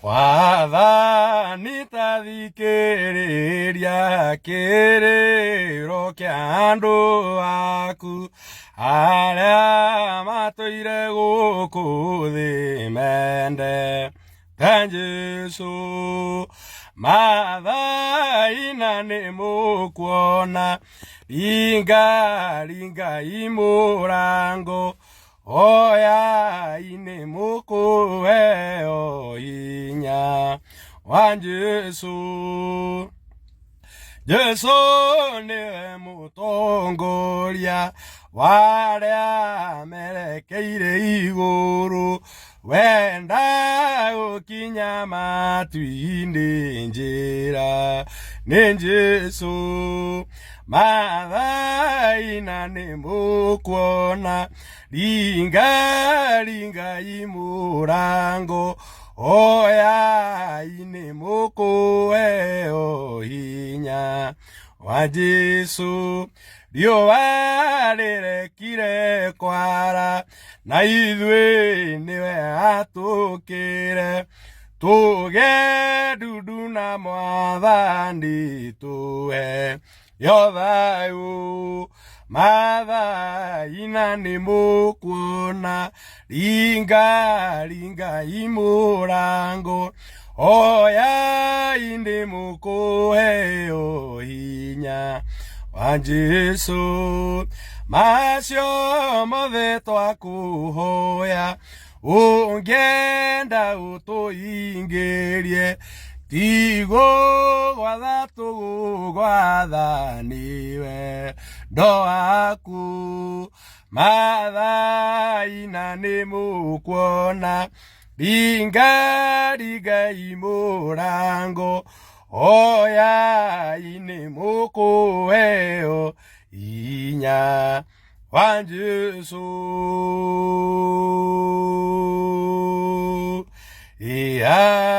Wathani tathikĩrĩria kĩrĩro kĩa andũ aku arĩa matũire gũkũ thĩ mende ta Jesũ. Mathaina nĩ mũkuona ringai mũrango, oyai nĩ mũkũheo hinya wa Jesũ. Jesũ nĩwe mũtongoria wa arĩa merekeire igũrũ, wenda gũkinya matu-inĩ njĩra nĩ Jesũ. Mathaina nĩ mũkuona ringai mũrango, oyai nĩ mũkũheo hinya wa Jesũ. Riũa rĩrekire kwara na ithuĩ nĩwe atũkĩre, tũgĩe ndundu na Mwathani tũhe yo thayũ. Mathaina nĩ mũkuona ringai mũrango, oyai nĩ mũkũheo hinya wa Jesũ. Macio mothe twakũhoya, ũngĩenda ũtũhingĩrie, tigũgwatha tũgũgwatha nĩwe ndo waku. Mathaina nĩ mũkuona ringai mũrango, oyai nĩ mũkũheo hinya wa Jesũ. Yeah.